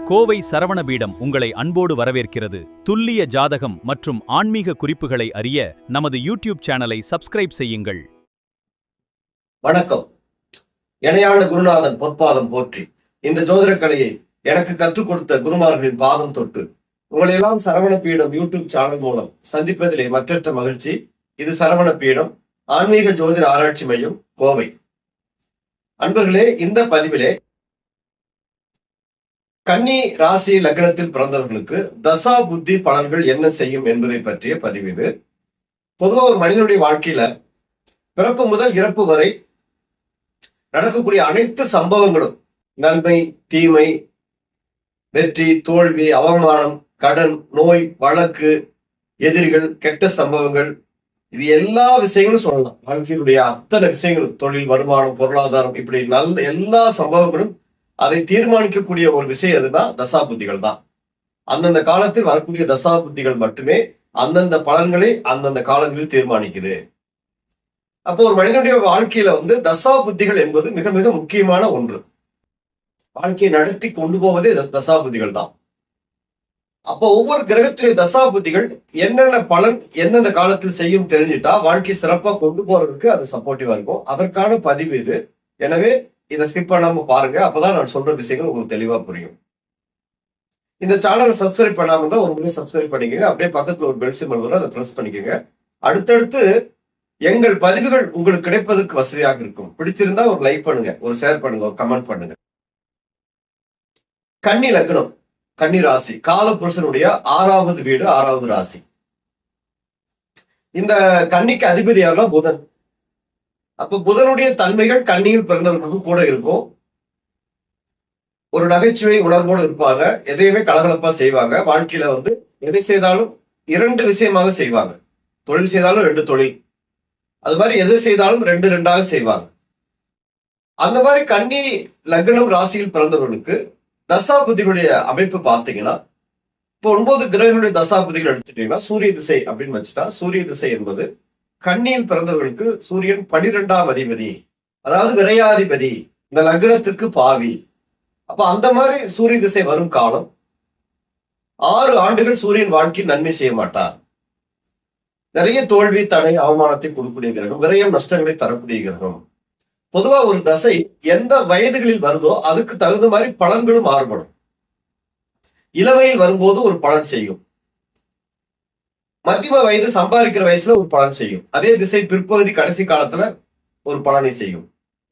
கோவை சரவணபீடம் உங்களை அன்போடு வரவேற்கிறது. துல்லிய ஜாதகம் மற்றும் ஆன்மீக குறிப்புகளை அறிய நமது யூடியூப் சேனலை சப்ஸ்கிரைப் செய்யுங்கள். வணக்கம். இணையான குருநாதன் பொற்பாதம் போற்றி. இந்த ஜோதிட கலையை எனக்கு கற்றுக் கொடுத்த குருமார்களின் பாதம் தொட்டு உங்களை எல்லாம் சரவணபீடம் யூடியூப் சேனல் மூலம் சந்திப்பதிலே மற்றற்ற மகிழ்ச்சி. இது சரவணபீடம் ஆன்மீக ஜோதிட ஆராய்ச்சி மையம், கோவை. அன்பர்களே, இந்த பதிவிலே கன்னி ராசி லக்னத்தில் பிறந்தவர்களுக்கு தசா புத்தி பலன்கள் என்ன செய்யும் என்பதை பற்றிய பதிவு இது. பொதுவாக ஒரு மனிதனுடைய வாழ்க்கையில பிறப்பு முதல் இறப்பு வரை நடக்கக்கூடிய அனைத்து சம்பவங்களும், நன்மை தீமை, வெற்றி தோல்வி, அவமானம், கடன், நோய், வழக்கு, எதிரிகள், கெட்ட சம்பவங்கள், இது எல்லா விஷயங்களும் சொல்லலாம். வாழ்க்கையினுடைய அத்தனை விஷயங்களும், தொழில், வருமானம், பொருளாதாரம், இப்படி நல்ல எல்லா சம்பவங்களும் அதை தீர்மானிக்கக்கூடிய ஒரு விஷயம் எதுனா தசா புத்திகள் தான். அந்தந்த காலத்தில் வரக்கூடிய தசா புத்திகள் மட்டுமே அந்தந்த பலன்களை அந்தந்த காலங்களில் தீர்மானிக்குது. அப்போ ஒரு மனிதனுடைய வாழ்க்கையில தசா புத்திகள் என்பது மிக மிக முக்கியமான ஒன்று. வாழ்க்கையை நடத்தி கொண்டு போவதே தசா புத்திகள் தான். அப்போ ஒவ்வொரு கிரகத்துடைய தசா புத்திகள் என்னென்ன பலன் எந்தெந்த காலத்தில் செய்யும் தெரிஞ்சுட்டா வாழ்க்கை சிறப்பா கொண்டு போறதுக்கு அது சப்போர்ட்டிவா இருக்கும். அதற்கான பதிவு இது. எனவே இதை ஸ்கிப் பண்ணாம பாருங்க. அப்பதான் நான் சொல்ற விஷயங்கள் உங்களுக்கு தெளிவா புரியும். இந்த சேனலை சப்ஸ்கிரைப் பண்ணாம இருந்தா ஒரு முறை சப்ஸ்கிரைப் பண்ணிக்கோங்க. அப்படியே பக்கத்துல ஒரு பெல் சிம்பல் வரும், அதை பிரஸ் பண்ணிக்கோங்க. அடுத்தடுத்து எங்கள் பதிவுகள் உங்களுக்கு கிடைப்பதற்கு வசதியாக இருக்கும். பிடிச்சிருந்தா ஒரு லைக் பண்ணுங்க, ஒரு ஷேர் பண்ணுங்க, ஒரு கமெண்ட் பண்ணுங்க. கன்னி லக்னம், கன்னி ராசி, காலபுருஷனுடைய 6வது வீடு, 6வது ராசி. இந்த கன்னிக்கு அதிபதி யாருன்னா புதன். அப்ப புதனுடைய தன்மைகள் கன்னியில் பிறந்தவர்களுக்கு கூட இருக்கும். ஒரு நகைச்சுவை உணர்வோடு இருப்பாங்க. எதையுமே கலகலப்பா செய்வாங்க. வாழ்க்கையில எதை செய்தாலும் 2 விஷயமாக செய்வாங்க. தொழில் செய்தாலும் 2 தொழில், அது மாதிரி எதை செய்தாலும் 2 செய்வாங்க. அந்த மாதிரி கன்னி லக்னம் ராசியில் பிறந்தவர்களுக்கு தசா புத்திகளுடைய அமைப்பு பார்த்தீங்கன்னா, இப்போ 9 கிரகங்களுடைய தசா புத்திகள் எடுத்துட்டீங்கன்னா, சூரிய திசை அப்படின்னு வச்சுட்டா, சூரிய திசை என்பது கன்னியில் பிறந்தவர்களுக்கு சூரியன் 12ஆம் அதிபதி, அதாவது விரையாதிபதி, இந்த லக்னத்திற்கு பாவி. அப்ப அந்த மாதிரி சூரிய திசை வரும் காலம் 6 ஆண்டுகள் சூரியன் வாழ்க்கையில் நன்மை செய்ய மாட்டார். நிறைய தோல்வி, தடை, அவமானத்தை கொடுக்கக்கூடிய கிரகம், விரயம், நஷ்டங்களை தரக்கூடிய கிரகம். பொதுவா ஒரு தசை எந்த வயதுகளில் வருதோ அதுக்கு தகுந்த மாதிரி பலன்களும் மாறுபடும். இளமையில் வரும்போது ஒரு பலன் செய்யும், மத்தியம வயது சம்பாதிக்கிற வயசுல ஒரு பலன் செய்யும். அதே திசை பிற்பகுதி கடைசி காலத்துல ஒரு பலனை செய்யும்.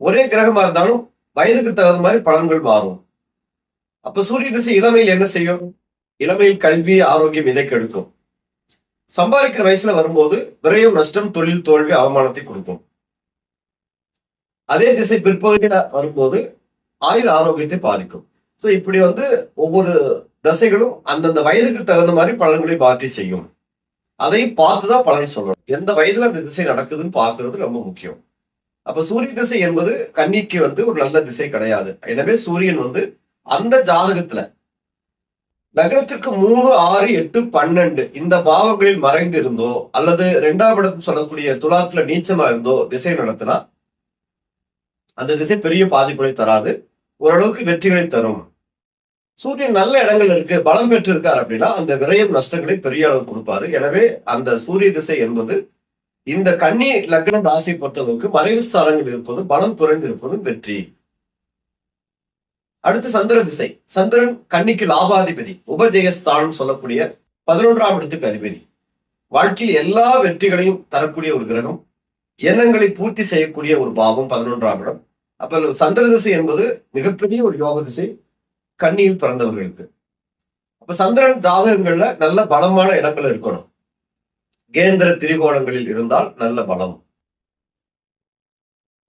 ஒரே கிரகமா இருந்தாலும் வயதுக்கு தகுந்த மாதிரி பலன்கள் மாறும். அப்ப சூரிய திசை இளமையில் என்ன செய்யும்? இளமையில் கல்வி, ஆரோக்கியம் இதை கெடுக்கும். சம்பாதிக்கிற வயசுல வரும்போது விரயம், நஷ்டம், தொழில் தோல்வி, அவமானத்தை கொடுக்கும். அதே திசை பிற்பகுதியில வரும்போது ஆயுள் ஆரோக்கியத்தை பாதிக்கும். ஸோ இப்படி ஒவ்வொரு தசைகளும் அந்தந்த வயதுக்கு தகுந்த மாதிரி பலன்களை மாற்றி செய்யும். அதை பார்த்துதான் பலன் சொல்லணும். எந்த வயதுல அந்த திசை நடக்குதுன்னு பார்க்கறது ரொம்ப முக்கியம். அப்ப சூரிய திசை என்பது கன்னிக்கு ஒரு நல்ல திசை கிடையாது. எனவே சூரியன் அந்த ஜாதகத்துல லக்னத்திற்கு 3, 6, 8, 12 இந்த பாவங்களில் மறைந்து இருந்தோ அல்லது 2ஆம் இடம் சொல்லக்கூடிய துலாத்துல நீச்சமா இருந்தோ திசை நடத்தினா அந்த திசை பெரிய பாதிப்புகளை தராது, ஓரளவுக்கு வெற்றிகளை தரும். சூரியன் நல்ல இடங்கள் இருக்கு, பலம் பெற்று இருக்கார் அப்படின்னா அந்த விரயம், நஷ்டங்களை பெரிய அளவு கொடுப்பாரு. எனவே அந்த சூரிய திசை என்பது இந்த கன்னி லக்னம் ராசி பொறுத்தளவுக்கு மறைவு ஸ்தானங்கள் இருப்பது, பலம் குறைந்திருப்பது வெற்றி. அடுத்து சந்திர திசை. சந்திரன் கன்னிக்கு லாபாதிபதி, உபஜெயஸ்தானம் சொல்லக்கூடிய 11ஆம் இடத்துக்கு அதிபதி. வாழ்க்கையில் எல்லா வெற்றிகளையும் தரக்கூடிய ஒரு கிரகம், எண்ணங்களை பூர்த்தி செய்யக்கூடிய ஒரு பாவம் 11ஆம் இடம். அப்ப சந்திர திசை என்பது மிகப்பெரிய ஒரு யோக திசை கன்னியில் பிறந்தவர்களுக்கு. அப்ப சந்திரன் ஜாதகங்கள்ல நல்ல பலமான இடங்கள் இருக்கணும். கேந்திர திரிகோணங்களில் இருந்தால் நல்ல பலம்.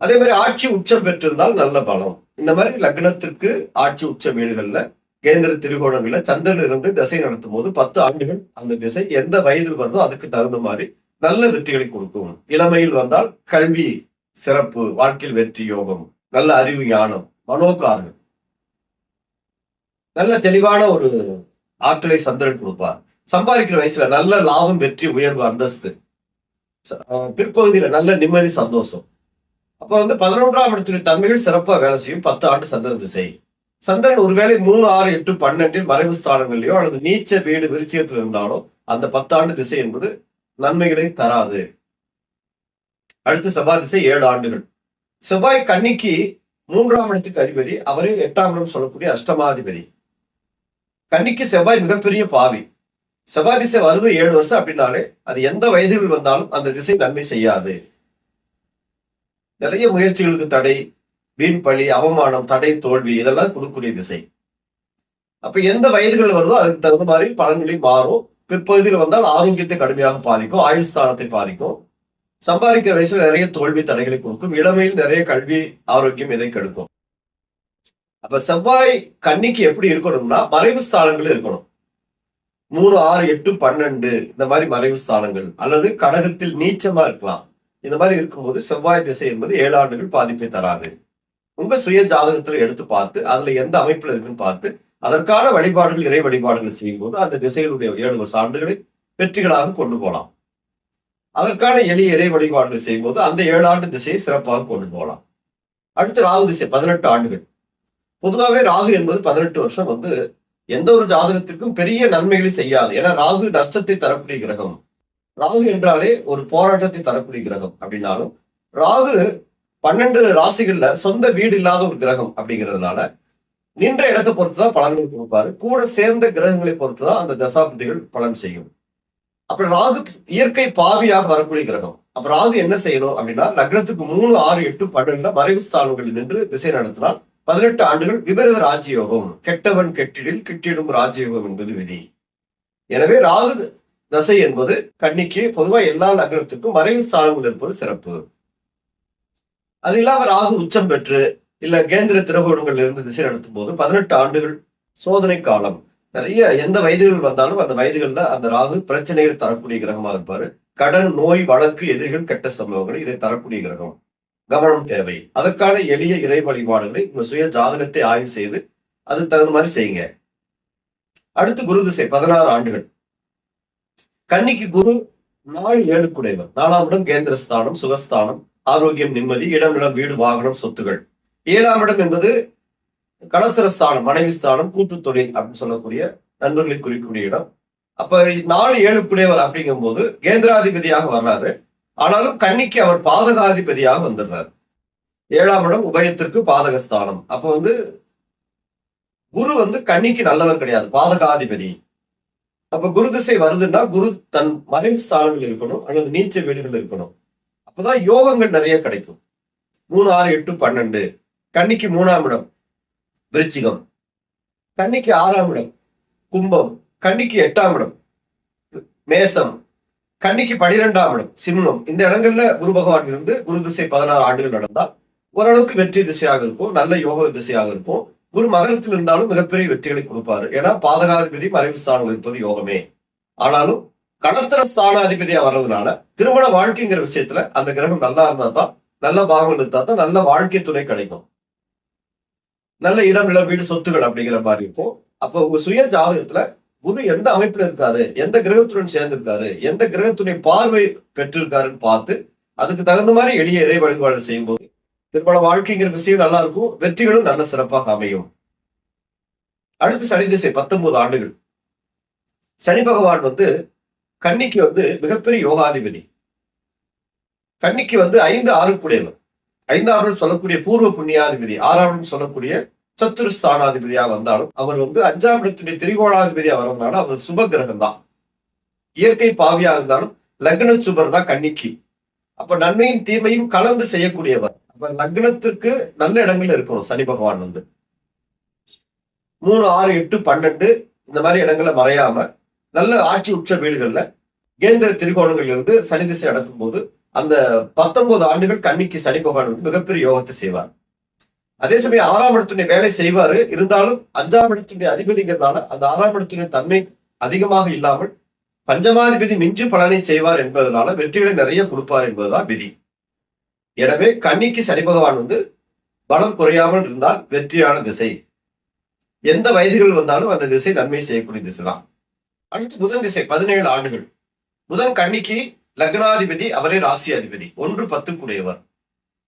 அதே மாதிரி ஆட்சி உச்சம் பெற்றிருந்தால் நல்ல பலம். இந்த மாதிரி லக்னத்திற்கு ஆட்சி உச்ச வீடுகள்ல கேந்திர திரிகோணங்கள்ல சந்திரன் இருந்து திசை நடத்தும் போது 10 ஆண்டுகள் அந்த திசை எந்த வயதில் வருதோ அதுக்கு தகுந்த மாதிரி நல்ல வெற்றிகளை கொடுக்கும். இளமையில் வந்தால் கல்வி சிறப்பு, வாழ்க்கையில் வெற்றி யோகம், நல்ல அறிவு, ஞானம், மனோகாரகம், நல்ல தெளிவான ஒரு ஆற்றலை சந்திரன் கொடுப்பார். சம்பாதிக்கிற வயசுல நல்ல லாபம், வெற்றி, உயர்வு, அந்தஸ்து, பிற்பகுதியில நல்ல நிம்மதி, சந்தோஷம். அப்ப 11ஆம் இடத்துடைய தன்மைகள் சிறப்பா வேலை செய்யும் 10 ஆண்டு சந்திர திசை. சந்திரன் ஒருவேளை 3, 6, 8, 12 மறைவு ஸ்தானங்கள்லயோ அல்லது நீச்ச வீடு விருச்சிகத்தில் இருந்தாலும் அந்த 10 ஆண்டு திசை என்பது நன்மைகளை தராது. அடுத்து செவ்வாய் திசை 7 ஆண்டுகள். செவ்வாய் கன்னிக்கு 3ஆம் இடத்துக்கு அதிபதி, அவரே 8ஆம் இடம் சொல்லக்கூடிய அஷ்டமாதிபதி. கன்னிக்கு செவ்வாய் மிகப்பெரிய பாவி. செவ்வாய் திசை வருது 7 வருஷம் அப்படின்னாலே அது எந்த வயதில் வந்தாலும் அந்த திசை நன்மை செய்யாது. நிறைய முயற்சிகளுக்கு தடை, வீண் பழி, அவமானம், தடை, தோல்வி இதெல்லாம் கொடுக்கக்கூடிய திசை. அப்ப எந்த வயதுகள் வருதோ அதுக்கு தகுந்த மாதிரி பலன்களை மாறும். பிற்பகுதியில் வந்தால் ஆரோக்கியத்தை கடுமையாக பாதிக்கும், ஆயுள் ஸ்தானத்தை பாதிக்கும். சம்பாதிக்கிற வயசுல நிறைய தோல்வி தடைகளை கொடுக்கும். இளமையில் நிறைய கல்வி ஆரோக்கியம் இதை கெடுக்கும். அப்ப செவ்வாய் கன்னிக்கு எப்படி இருக்கணும்னா மறைவு ஸ்தானங்கள் இருக்கணும். 3, 6, 8, 12 இந்த மாதிரி மறைவு ஸ்தானங்கள், அல்லது கடகத்தில் நீச்சமா இருக்கலாம். இந்த மாதிரி இருக்கும்போது செவ்வாய் திசை என்பது 7 ஆண்டுகள் பாதிப்பை தராது. உங்க சுய ஜாதகத்துல எடுத்து பார்த்து அதுல எந்த அமைப்புல இருக்குன்னு பார்த்து அதற்கான வழிபாடுகள், இறை வழிபாடுகள் செய்யும் போது அந்த திசைகளுடைய 7 வருஷ ஆண்டுகளை வெற்றிகளாக கொண்டு போகலாம். அதற்கான எளிய இறை வழிபாடுகள் செய்யும் போது அந்த 7 ஆண்டு திசையை சிறப்பாக கொண்டு போகலாம். அடுத்து ராகு திசை 18 ஆண்டுகள். பொதுவாகவே ராகு என்பது 18 வருஷம் எந்த ஒரு ஜாதகத்திற்கும் பெரிய நன்மைகளை செய்யாது. ஏன்னா ராகு நஷ்டத்தை தரக்கூடிய கிரகம். ராகு என்றாலே ஒரு போராட்டத்தை தரக்கூடிய கிரகம் அப்படின்னாலும் ராகு 12 ராசிகள்ல சொந்த வீடு இல்லாத ஒரு கிரகம் அப்படிங்கிறதுனால நின்ற இடத்தை பொறுத்துதான் பலன்கள் கொடுப்பாரு. கூட சேர்ந்த கிரகங்களை பொறுத்துதான் அந்த தசாபுத்திகள் பலன் செய்யும். அப்புறம் ராகு இயற்கை பாவியாக வரக்கூடிய கிரகம். அப்ப ராகு என்ன செய்யணும் அப்படின்னா லக்னத்துக்கு 3, 6, 8, 12 மறைவு ஸ்தானங்களில் நின்று திசை நடத்தினால் 18 ஆண்டுகள் விபரீத ராஜயோகம். கெட்டவன் கெட்டிடில் கிட்டிடும் ராஜயோகம் என்பது விதி. எனவே ராகு தசை என்பது கன்னிக்கு பொதுவா எல்லா லக்னத்துக்கும் மறைவு ஸ்தானங்கள் இருப்பது சிறப்பு. அது இல்லாம ராகு உச்சம் பெற்று இல்ல கேந்திர திரகோணங்கள் இருந்து திசை நடத்தும் போது 18 ஆண்டுகள் சோதனை காலம். நிறைய எந்த வயதுகள் வந்தாலும் அந்த வயதுகள்ல அந்த ராகு பிரச்சனைகள் தரக்கூடிய கிரகமாக இருப்பாரு. கடன், நோய், வழக்கு, எதிரிகள், கெட்ட சம்பவங்கள் இதை தரக்கூடிய கிரகம். கவனம் தேவை. அதற்கான எளிய இறை வழிபாடுகளை உங்க சுய ஜாதகத்தை ஆய்வு செய்து அதுக்கு தகுந்த மாதிரி செய்யுங்க. அடுத்து குரு திசை 16 ஆண்டுகள். கன்னிக்கு குரு 4, 7 குடைவர். 4ஆம் இடம் கேந்திர ஸ்தானம், சுகஸ்தானம், ஆரோக்கியம், நிம்மதி, இடம், நிலம், வீடு, வாகனம், சொத்துகள். 7ஆம் இடம் என்பது களத்திரஸ்தானம், மனைவி ஸ்தானம், கூட்டு தொழில் அப்படின்னு சொல்லக்கூடிய நண்பர்களை குறிக்கக்கூடிய இடம். அப்ப 4, 7 குடையவர் அப்படிங்கும் போது கேந்திராதிபதியாக வர்றாரு. ஆனாலும் கன்னிக்கு அவர் பாதகாதிபதியாக வந்துடுறாரு. 7ஆம் இடம் உபயத்திற்கு பாதகஸ்தானம். அப்ப குரு கன்னிக்கு நல்லவர் கிடையாது, பாதகாதிபதி. அப்ப குரு திசை வருதுன்னா குரு தன் மறைவு ஸ்தானங்கள் இருக்கணும் அல்லது நீச்ச வீடுகள் இருக்கணும். அப்பதான் யோகங்கள் நிறைய கிடைக்கும். 3, 6, 8, 12 கன்னிக்கு 3ஆம் இடம் விருச்சிகம், கன்னிக்கு 6ஆம் இடம் கும்பம், கன்னிக்கு 8ஆம் இடம் மேசம், கன்னிக்கு 12ஆம் இடம் சிம்மம். இந்த இடங்கள்ல குரு பகவான் இருந்து குரு திசை 16 ஆண்டுகள் நடந்தால் ஓரளவுக்கு வெற்றி திசையாக இருக்கும், நல்ல யோக திசையாக இருக்கும். குரு மகரத்தில் இருந்தாலும் மிகப்பெரிய வெற்றிகளை கொடுப்பாரு. ஏன்னா பாதகாதிபதி மறைவு ஸ்தானங்கள் இருப்பது யோகமே. ஆனாலும் களத்திர ஸ்தானாதிபதியா வர்றதுனால திருமண வாழ்க்கைங்கிற விஷயத்துல அந்த கிரகம் நல்லா இருந்தா தான், நல்ல பாவங்கள் இருந்தா தான் நல்ல வாழ்க்கை துணை கிடைக்கும். நல்ல இடம், நிலம், வீடு, சொத்துகள் அப்படிங்கிற மாதிரி இருக்கும். அப்ப உங்க சுய ஜாதகத்துல குரு எந்த அமைப்புல இருக்காரு, எந்த கிரகத்துடன் சேர்ந்திருக்காரு, எந்த கிரகத்துடைய பார்வை பெற்றிருக்காருன்னு பார்த்து அதுக்கு தகுந்த மாதிரி எளிய இறை வழிபாடு செய்யும் போது திருமண வாழ்க்கைங்கிற விஷயம் நல்லா இருக்கும், வெற்றிகளும் நல்ல சிறப்பாக அமையும். அடுத்து சனி திசை 19 ஆண்டுகள். சனி பகவான் கன்னிக்கு மிகப்பெரிய யோகாதிபதி. கன்னிக்கு 5, 6 கூடியவர். 5ஆம் இடம் சொல்லக்கூடிய பூர்வ புண்ணியாதிபதி, 6ஆம் இடம் சொல்லக்கூடிய சத்துருஸ்தானாதிபதியாக வந்தாலும் அவர் 5ஆம் இடத்துடைய திரிகோணாதிபதியா வரதுனால அவர் சுப கிரகம் தான். இயற்கை பாவியாக இருந்தாலும் லக்ன சுபர் தான் கன்னிக்கு. அப்ப நன்மையும் தீமையும் கலந்து செய்யக்கூடியவர். அப்ப லக்னத்திற்கு நல்ல இடங்கள்ல இருக்கணும் சனி பகவான் 3, 6, 8, 12 இந்த மாதிரி இடங்கள்ல மறையாம நல்ல ஆட்சி உச்ச வீடுகள்ல கேந்திர திரிகோணங்கள் இருந்து சனி திசை நடக்கும் போது அந்த 19 ஆண்டுகள் கன்னிக்கு சனி பகவான் மிகப்பெரிய யோகத்தை செய்வார். அதே சமயம் 6ஆம் இடத்துடைய வேலை செய்வாரு. இருந்தாலும் 5ஆம் இடத்துடைய அதிபதிங்கிறதுனால அந்த 6ஆம் இடத்துடைய தன்மை அதிகமாக இல்லாமல் பஞ்சமாதிபதி மிஞ்சு பலனை செய்வார் என்பதனால வெற்றிகளை நிறைய கொடுப்பார் என்பதுதான் விதி. எனவே கன்னிக்கு சனி பகவான் பலம் குறையாமல் இருந்தால் வெற்றியான திசை. எந்த வயதுகள் வந்தாலும் அந்த திசை நன்மை செய்யக்கூடிய திசை தான். அடுத்து புதன் திசை 17 ஆண்டுகள். புதன் கன்னிக்கு லக்னாதிபதி, அவரே ராசி அதிபதி, 1, 10 கூடியவர்.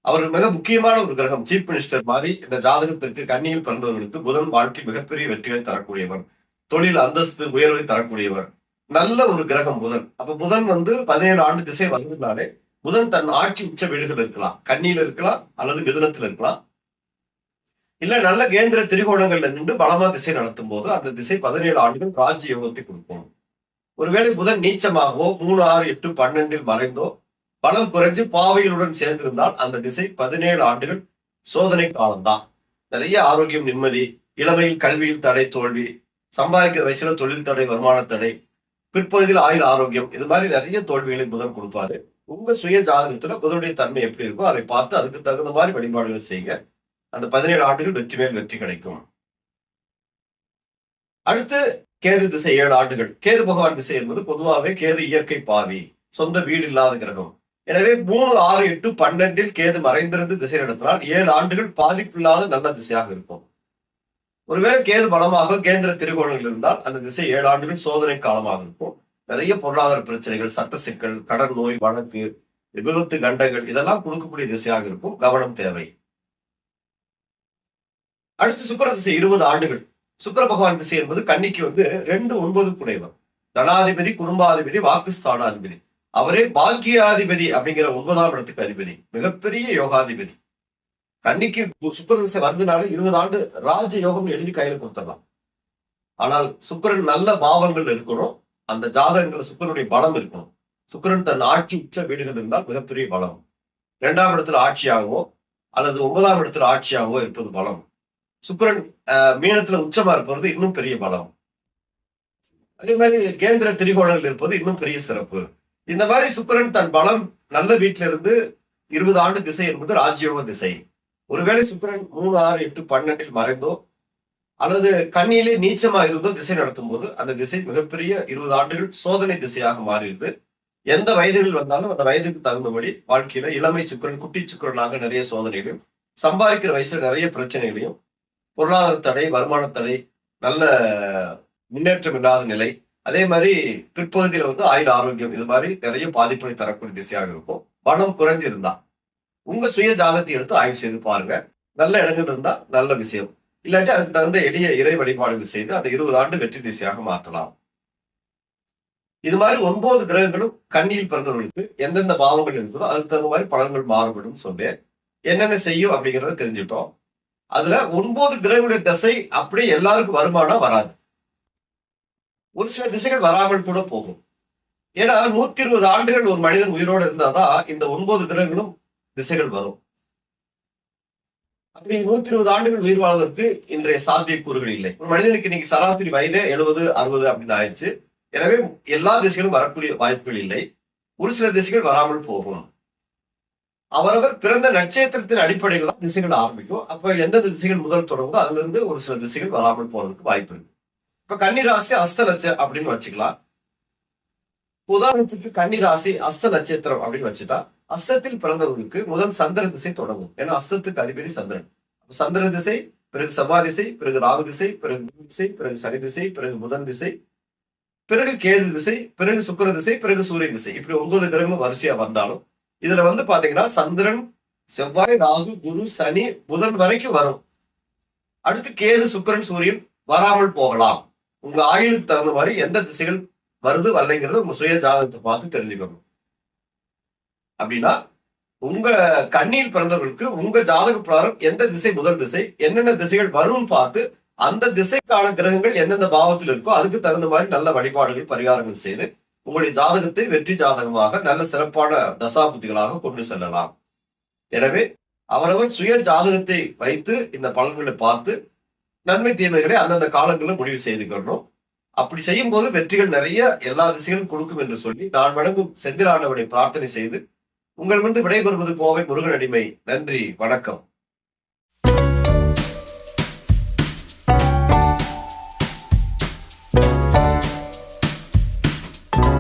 அவர் மிக முக்கியமான ஒரு கிரகம், சீஃப் மினிஸ்டர் மாதிரி. இந்த ஜாதகத்திற்கு கன்னியில் பிறந்தவர்களுக்கு புதன் வாழ்க்கை மிகப்பெரிய வெற்றிகளை தரக்கூடியவர், தொழில் அந்தஸ்து உயர்வை தரக்கூடியவர், நல்ல ஒரு கிரகம் புதன். அப்ப புதன் 17 ஆண்டு திசை வந்ததுனாலே புதன் தன் ஆட்சி உச்ச வீடுகள் இருக்கலாம், கன்னியில இருக்கலாம் அல்லது மிதுனத்தில் இருக்கலாம், இல்ல நல்ல கேந்திர திரிகோணங்கள்ல நின்று பலமா திசை நடத்தும் போது அந்த திசை 17 ஆண்டுகள் ராஜ்ய யோகத்தை கொடுக்கும். ஒருவேளை புதன் நீச்சமாகவோ 3, 6, 8, 12 மறைந்தோ பலம் குறைஞ்சு பாவைகளுடன் சேர்ந்திருந்தால் அந்த திசை 17 ஆண்டுகள் சோதனை காலம்தான். நிறைய ஆரோக்கியம், நிம்மதி, இளமையில் கல்வியில் தடை, தோல்வி, சம்பாதிக்கிற வயசுல தொழில் தடை, வருமான தடை, பிற்பகுதியில் ஆயுள் ஆரோக்கியம், இது மாதிரி நிறைய தோல்விகளை புதன் கொடுப்பாரு. உங்க சுய ஜாதகத்துல புதனுடைய தன்மை எப்படி இருக்கோ அதை பார்த்து அதுக்கு தகுந்த மாதிரி வழிபாடுகள் செய்யுங்க. அந்த 17 ஆண்டுகள் வெற்றி மேல் வெற்றி கிடைக்கும். அடுத்து கேது திசை 7 ஆண்டுகள். கேது பகவான் திசை என்பது பொதுவாகவே கேது இயற்கை பாவி, சொந்த வீடு இல்லாத கிரகம். எனவே 3, 6, 8, 12 கேது மறைந்திருந்து திசை நடத்தினால் 7 ஆண்டுகள் பாதிப்பில்லாத நல்ல திசையாக இருக்கும். ஒருவேளை கேது பலமாக கேந்திர திரிகோணங்கள் இருந்தால் அந்த திசை 7 ஆண்டுகள் சோதனை காலமாக இருக்கும். நிறைய பொருளாதார பிரச்சனைகள், சட்ட சிக்கல், கடன், நோய், வழக்கு, விபத்து, கண்டங்கள் இதெல்லாம் கொடுக்கக்கூடிய திசையாக இருக்கும். கவனம் தேவை. அடுத்து சுக்கிர திசை 20 ஆண்டுகள். சுக்கிர பகவான் திசை என்பது கன்னிக்கு 2, 9 குடைவர், தனாதிபதி, குடும்பாதிபதி, வாக்குஸ்தானாதிபதி. அவரே பாக்கியாதிபதி அப்படிங்கிற 9ஆம் இடத்துக்கு அதிபதி, மிகப்பெரிய யோகாதிபதி. கன்னிக்கு சுக்கிர திசை வருதுனால 20 ஆண்டு ராஜ யோகம் எழுதி கையில கொடுத்துடலாம். ஆனால் சுக்கிரன் நல்ல பாவங்கள் இருக்கணும், அந்த ஜாதகங்கள் சுக்கிரனுடைய பலம் இருக்கணும். சுக்கிரன் தன் ஆட்சி உச்ச வீடுகள் இருந்தால் மிகப்பெரிய பலம். 2ஆம் இடத்துல ஆட்சியாகவோ அல்லது 9ஆம் இடத்துல ஆட்சியாகவோ இருப்பது பலம். சுக்கிரன் மீனத்துல உச்சமா இருப்பது இன்னும் பெரிய பலம். அதே மாதிரி கேந்திர திரிகோணங்கள் இருப்பது இன்னும் பெரிய சிறப்பு. இந்த மாதிரி சுக்கிரன் தன் பலம் நல்ல வீட்டில இருந்து 20 ஆண்டு திசை என்பது ராஜயோக திசை. ஒருவேளை சுக்கிரன் 3, 6, 8, 12 மறைந்தோ அல்லது கண்ணியிலே நீச்சமா இருந்தோ திசை நடத்தும் போது அந்த திசை மிகப்பெரிய 20 ஆண்டுகள் சோதனை திசையாக மாறிடுது. எந்த வயதுகள் வந்தாலும் அந்த வயதுக்கு தகுந்தபடி வாழ்க்கையில இளமை சுக்கிரன், குட்டி சுக்கிரனாக நிறைய சோதனைகளையும், சம்பாதிக்கிற வயசுல நிறைய பிரச்சனைகளையும், பொருளாதார தடை, வருமான தடை, நல்ல முன்னேற்றம் இல்லாத நிலை, அதே மாதிரி பிற்பகுதியில ஆயுள் ஆரோக்கியம், இது மாதிரி நிறைய பாதிப்புகளை தரக்கூடிய திசையாக இருக்கும். பணம் குறைஞ்சிருந்தா உங்க சுய ஜாதகத்தை எடுத்து ஆய்வு செய்து பாருங்க. நல்ல இடங்கள் இருந்தா நல்ல விஷயம், இல்லாட்டி அதுக்கு தகுந்த எளிய இறை வழிபாடுகள் செய்து அந்த 20 ஆண்டு வெற்றி திசையாக மாற்றலாம். இது மாதிரி 9 கிரகங்களும் கன்னியில் பிறந்தவர்களுக்கு எந்தெந்த பாவங்கள் இருக்குதோ அதுக்கு தகுந்த மாதிரி பலன்கள் மாறுபடும் சொன்னேன். என்னென்ன செய்யும் அப்படிங்கிறத தெரிஞ்சுட்டோம். அதுல 9 கிரகங்களுடைய திசை அப்படியே எல்லாருக்கும் வருமானா வராது. ஒரு சில திசைகள் வராமல் கூட போகும். ஏன்னா 120 ஆண்டுகள் ஒரு மனிதன் உயிரோடு இருந்தாதான் இந்த 9 கிரகங்களும் திசைகள் வரும். அப்படி 120 ஆண்டுகள் உயிர் வாழ்வதற்கு இன்றைய சாத்தியக்கூறுகள் இல்லை. ஒரு மனிதனுக்கு இன்னைக்கு சராசரி வயதே 70, 60 அப்படின்னு ஆயிடுச்சு. எனவே எல்லா திசைகளும் வரக்கூடிய வாய்ப்புகள் இல்லை. ஒரு சில திசைகள் வராமல் போகும். அவரவர் பிறந்த நட்சத்திரத்தின் அடிப்படையில் தான் திசைகள் ஆரம்பிக்கும். அப்ப எந்தெந்த திசைகள் முதல் தொடங்குதோ அதுல இருந்து ஒரு சில திசைகள் வராமல் போறதுக்கு வாய்ப்பு இருக்கு. இப்ப கன்னிராசி அஸ்த நட்சத்திரம் அப்படின்னு வச்சுக்கலாம். உதாரணத்துக்கு கன்னிராசி அஸ்த நட்சத்திரம் அப்படின்னு வச்சுட்டா அஸ்தத்தில் பிறந்தவர்களுக்கு முதல் சந்திர திசை தொடங்கும். ஏன்னா அஸ்தத்துக்கு அதிபதி சந்திரன். சந்திர திசை, பிறகு செவ்வாய் திசை, பிறகு ராகு திசை, பிறகு குரு திசை, பிறகு சனி திசை, பிறகு புதன் திசை, பிறகு கேது திசை, பிறகு சுக்கிர திசை, பிறகு சூரிய திசை. இப்படி 9 கிரகமும் வரிசையா வந்தாலும் இதுல பாத்தீங்கன்னா சந்திரன், செவ்வாய், ராகு, குரு, சனி, புதன் வரைக்கும் வரும். அடுத்து கேது, சுக்கிரன், சூரியன் வராமல் போகலாம். உங்க ஆயுளுக்கு தகுந்த மாதிரி எந்த திசைகள் வருது வரலைங்கிறது உங்க சுய ஜாதகத்தை பார்த்து தெரிஞ்சுக்கணும். அப்படின்னா உங்க கன்னியில் பிறந்தவர்களுக்கு உங்க ஜாதக பிரகாரம் எந்த திசை முதல் திசை, என்னென்ன திசைகள் வரும்னு பார்த்து அந்த திசைக்கான கிரகங்கள் எந்தெந்த பாவத்தில் இருக்கோ அதுக்கு தகுந்த மாதிரி நல்ல வழிபாடுகள், பரிகாரங்கள் செய்து உங்களுடைய ஜாதகத்தை வெற்றி ஜாதகமாக நல்ல சிறப்பான தசாபுத்திகளாக கொண்டு செல்லலாம். எனவே அவரவர் சுய ஜாதகத்தை வைத்து இந்த பலன்களை பார்த்து நன்மை தீமைகளை அந்தந்த காலங்களில் முடிவு செய்துக்கணும். அப்படி செய்யும் போது வெற்றிகள் நிறைய எல்லா திசைகளும் கொடுக்கும் என்று சொல்லி நான் வணங்கும் செந்திலாண்டவனை பிரார்த்தனை செய்து உங்களிடமிருந்து விடைபெறுவது கோவை முருகன் அடிமை. நன்றி, வணக்கம்.